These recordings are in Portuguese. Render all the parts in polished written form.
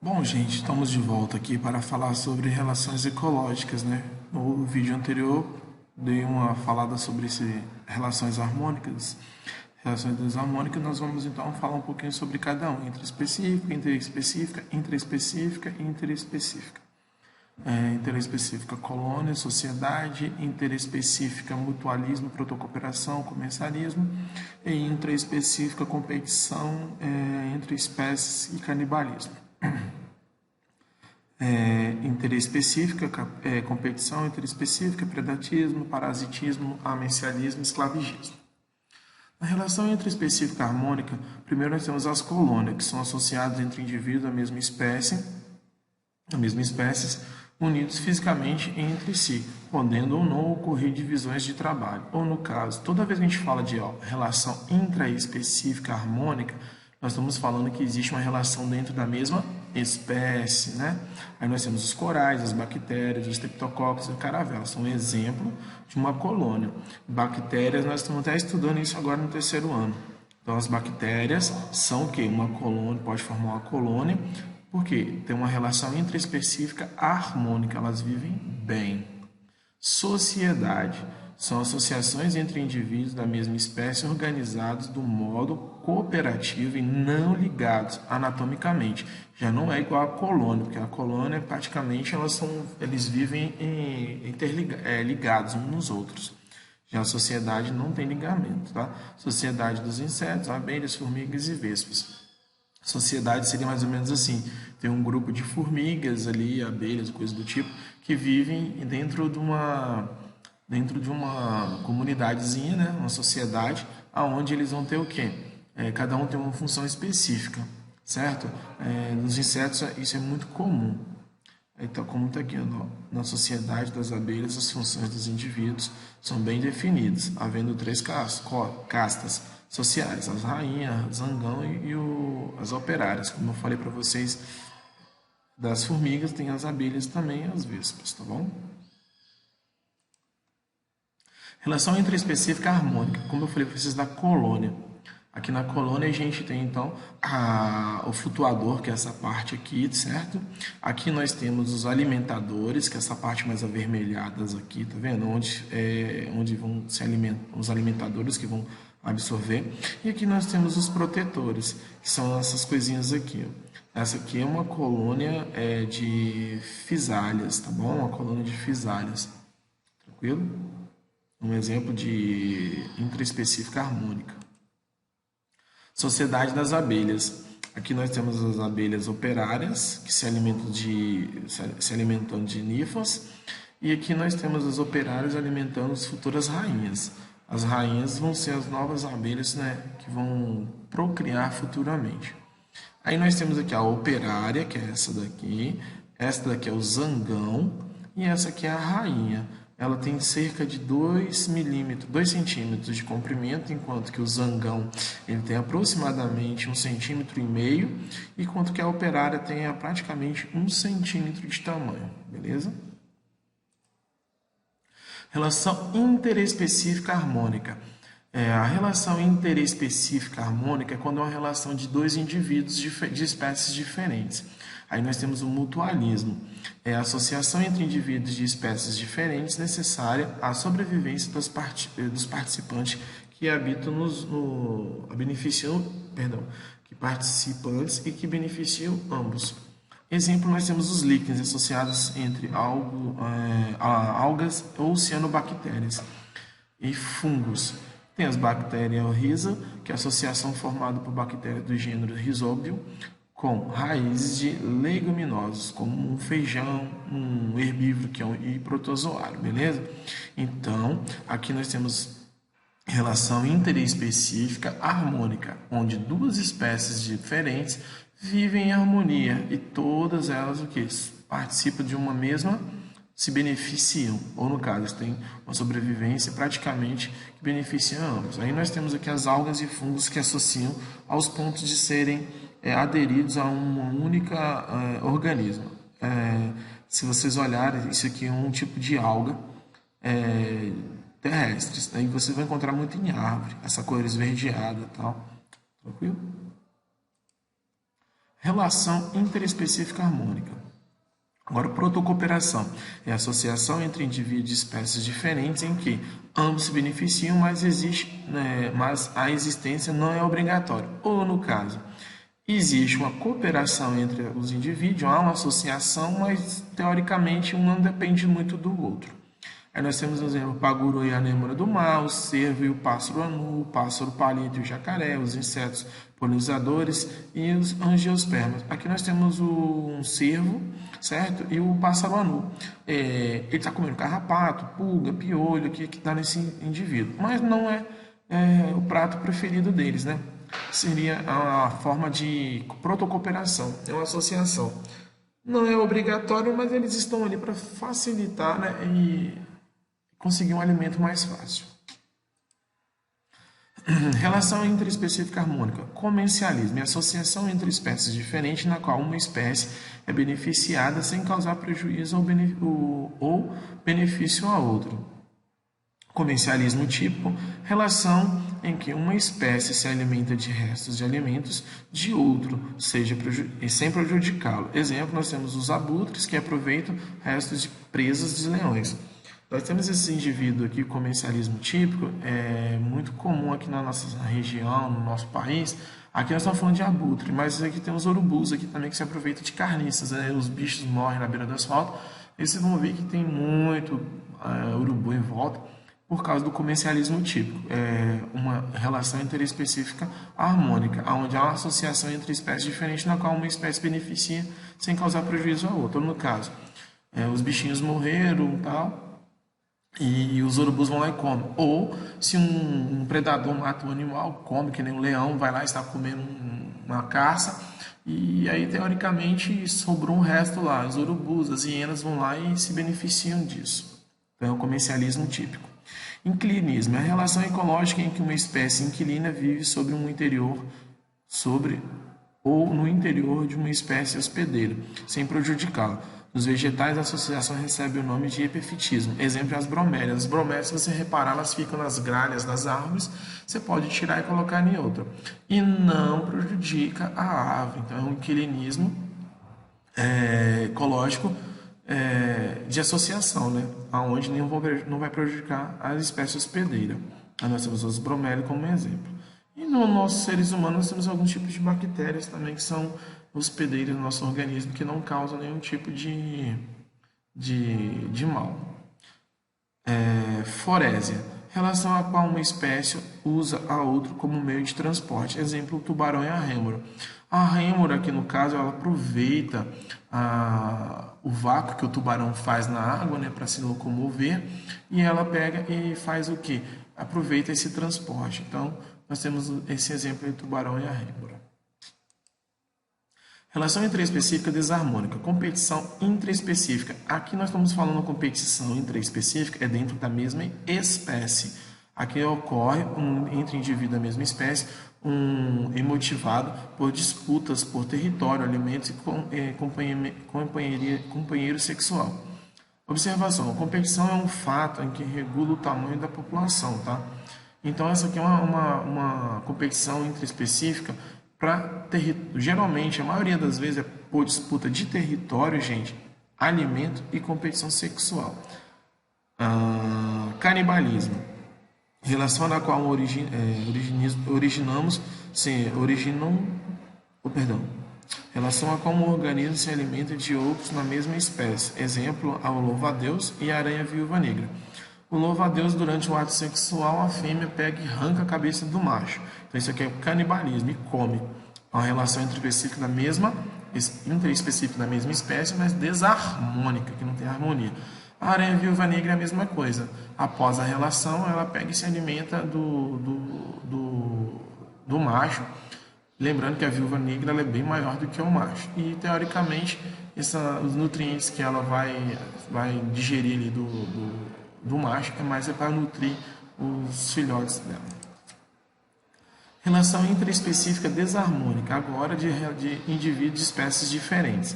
Bom, gente, estamos de volta aqui para falar sobre relações ecológicas, né? No vídeo anterior, dei uma falada sobre relações harmônicas, relações desarmônicas. Nós vamos então falar um pouquinho sobre cada um, intraespecífica, interespecífica, intraespecífica e interespecífica. Interespecífica, colônia, sociedade; interespecífica, mutualismo, protocooperação, comercialismo; e intraespecífica, competição entre espécies e canibalismo. Interespecífica, competição; interespecífica, predatismo, parasitismo, amencialismo, escravagismo. Na relação intraespecífica harmônica, primeiro nós temos as colônias, que são associadas entre indivíduos da mesma espécie, unidos fisicamente entre si, podendo ou não ocorrer divisões de trabalho. Ou no caso, toda vez que a gente fala de relação intraespecífica harmônica, nós estamos falando que existe uma relação dentro da mesma espécie, né? Aí nós temos os corais, as bactérias, os streptococcus e caravelas. São um exemplo de uma colônia. Bactérias, nós estamos até estudando isso agora no terceiro ano. Então, as bactérias são o quê? Uma colônia, pode formar uma colônia, porque tem uma relação intraespecífica harmônica, elas vivem bem. Sociedade são associações entre indivíduos da mesma espécie organizados do modo cooperativo e não ligados anatomicamente. Já não é igual à colônia, porque a colônia praticamente eles vivem ligados uns nos outros. Já a sociedade não tem ligamento, tá? Sociedade dos insetos, abelhas, formigas e vespas. Sociedade seria mais ou menos assim: tem um grupo de formigas ali, abelhas, coisas do tipo, que vivem dentro de uma comunidadezinha, né? Uma sociedade, aonde eles vão ter o quê? Cada um tem uma função específica, certo? Nos insetos isso é muito comum. Então, como está aqui na sociedade das abelhas, as funções dos indivíduos são bem definidas, havendo três castas sociais: as rainhas, o zangão e as operárias. Como eu falei para vocês, das formigas tem as abelhas também e as vespas, tá bom? Relação intraespecífica harmônica, como eu falei para vocês, da colônia. Aqui na colônia a gente tem então o flutuador, que é essa parte aqui, certo? Aqui nós temos os alimentadores, que é essa parte mais avermelhada aqui, tá vendo? Onde vão se alimentar, os alimentadores que vão absorver. E aqui nós temos os protetores, que são essas coisinhas aqui, ó. Essa aqui é uma colônia de fisalhas, tá bom? Uma colônia de fisalhas, tranquilo? Um exemplo de intraespecífica harmônica. Sociedade das abelhas. Aqui nós temos as abelhas operárias, que se alimentam de ninfas, e aqui nós temos as operárias alimentando as futuras rainhas. As rainhas vão ser as novas abelhas, né, que vão procriar futuramente. Aí nós temos aqui a operária, que é essa daqui é o zangão, e essa aqui é a rainha. Ela tem cerca de 2 centímetros de comprimento, enquanto que o zangão ele tem aproximadamente 1,5 cm, enquanto que a operária tem praticamente 1 centímetro de tamanho, beleza? Relação interespecífica harmônica. A relação interespecífica harmônica é quando é uma relação de dois indivíduos de espécies diferentes. Aí nós temos o mutualismo. É a associação entre indivíduos de espécies diferentes necessária à sobrevivência dos participantes que habitam que participantes e que beneficiam ambos. Exemplo, nós temos os líquens associados entre algas ou cianobactérias e fungos. Tem as bactérias rhiza, que é a associação formada por bactérias do gênero Rhizobium com raízes de leguminosos, como um feijão, um herbívoro que é e protozoário, beleza? Então, aqui nós temos relação interespecífica harmônica, onde duas espécies diferentes vivem em harmonia e todas elas participam de uma mesma, se beneficiam, ou no caso, têm uma sobrevivência praticamente que beneficia ambos. Aí nós temos aqui as algas e fungos que associam aos pontos de serem aderidos a uma única organismo. Se vocês olharem, isso aqui é um tipo de alga terrestres. Aí você vai encontrar muito em árvore, essa cor esverdeada e tal. Tranquilo? Relação interespecífica harmônica. Agora, protocooperação é a associação entre indivíduos de espécies diferentes em que ambos se beneficiam, mas mas a existência não é obrigatória. Ou, no caso, existe uma cooperação entre os indivíduos, há uma associação, mas teoricamente um não depende muito do outro. Aí nós temos, por exemplo, o paguro e a anêmona do mar, o cervo e o pássaro anu, o pássaro palito e o jacaré, os insetos polinizadores e os angiospermas. Aqui nós temos um cervo, certo? E o pássaro anu. Ele está comendo carrapato, pulga, piolho, que está nesse indivíduo. Mas não é o prato preferido deles, né? Seria a forma de protocooperação, é uma associação. Não é obrigatório, mas eles estão ali para facilitar, né, e conseguir um alimento mais fácil. Relação interespecífica harmônica. Comencialismo é associação entre espécies diferentes na qual uma espécie é beneficiada sem causar prejuízo ou benefício a outro. Comencialismo típico, relação em que uma espécie se alimenta de restos de alimentos de outro, sem prejudicá-lo. Exemplo, nós temos os abutres que aproveitam restos de presas de leões. Nós temos esse indivíduo aqui, comencialismo típico, é muito comum aqui na nossa região, no nosso país. Aqui nós estamos falando de abutre, mas aqui tem os urubus aqui também que se aproveitam de carniças, né? Os bichos morrem na beira do asfalto. E vocês vão ver que tem muito urubu em volta por causa do comencialismo típico. É uma relação interespecífica harmônica, onde há uma associação entre espécies diferentes na qual uma espécie beneficia sem causar prejuízo a outra. No caso, os bichinhos morreram e tal, e os urubus vão lá e comem. Ou, se um predador mata um animal, come, que nem um leão, vai lá e está comendo uma caça, e aí, teoricamente, sobrou um resto lá. Os urubus, as hienas vão lá e se beneficiam disso. Então, é o comencialismo típico. Inclinismo é a relação ecológica em que uma espécie inquilina vive ou no interior de uma espécie hospedeira, sem prejudicá-la. Nos vegetais, a associação recebe o nome de epifitismo. Exemplo, as bromélias. As bromélias, se você reparar, elas ficam nas gralhas das árvores, você pode tirar e colocar em outra. E não prejudica a árvore. Então, é um inquilinismo ecológico de associação, né? Onde não vai prejudicar a espécie hospedeira. Nós temos as bromélias como exemplo. E nos nossos seres humanos, nós temos alguns tipos de bactérias também que são hospedeiras no nosso organismo, que não causam nenhum tipo de mal. Forésia, relação a qual uma espécie usa a outra como meio de transporte. Exemplo, o tubarão e a rêmora. A rêmora, aqui no caso, ela aproveita o vácuo que o tubarão faz na água, né, para se locomover, e ela pega e faz o quê? Aproveita esse transporte. Então, nós temos esse exemplo do tubarão e a rêmora. Relação intraespecífica desarmônica. Competição intraespecífica. Aqui nós estamos falando competição intraespecífica, é dentro da mesma espécie. Aqui ocorre entre indivíduos da mesma espécie, motivado por disputas por território, alimentos e companheiro sexual. Observação. A competição é um fato em que regula o tamanho da população, tá? Então, essa aqui é uma competição intraespecífica. Geralmente, a maioria das vezes é por disputa de território, gente, alimento e competição sexual. Canibalismo, relação na qual relação a qual um organismo se alimenta de outros na mesma espécie. Exemplo, a louva-a-Deus e a aranha viúva negra. O louva-a-Deus, durante o ato sexual, a fêmea pega e arranca a cabeça do macho. Então, isso aqui é canibalismo e come. É uma relação intraespecífica da mesma espécie, mas desarmônica, que não tem harmonia. A aranha viúva negra é a mesma coisa. Após a relação, ela pega e se alimenta do macho. Lembrando que a viúva negra ela é bem maior do que o macho. E, teoricamente, os nutrientes que ela vai digerir ali do macho é mais para nutrir os filhotes dela. Relação intraespecífica desarmônica, agora de indivíduos de espécies diferentes.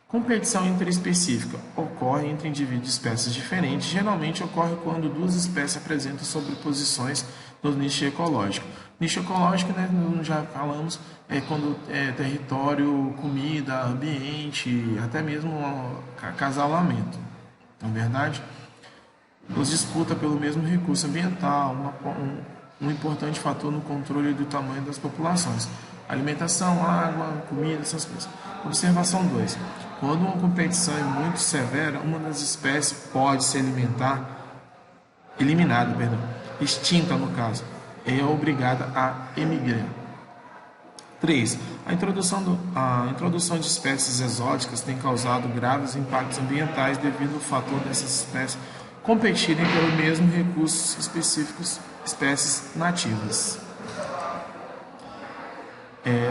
Competição interespecífica ocorre entre indivíduos de espécies diferentes. Geralmente ocorre quando duas espécies apresentam sobreposições no nicho ecológico. Nicho ecológico, né, nós já falamos, é quando é território, comida, ambiente, até mesmo acasalamento, não é verdade? Nos disputa pelo mesmo recurso ambiental, um importante fator no controle do tamanho das populações. Alimentação, água, comida, essas coisas. Observação 2. Quando uma competição é muito severa, uma das espécies pode se eliminada, extinta no caso, é obrigada a emigrar. 3. A introdução de espécies exóticas tem causado graves impactos ambientais devido ao fator dessas espécies competirem pelo mesmo recursos específicos, espécies nativas.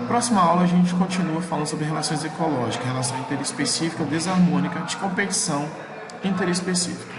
Próxima aula a gente continua falando sobre relações ecológicas, relação interespecífica, desarmônica, de competição interespecífica.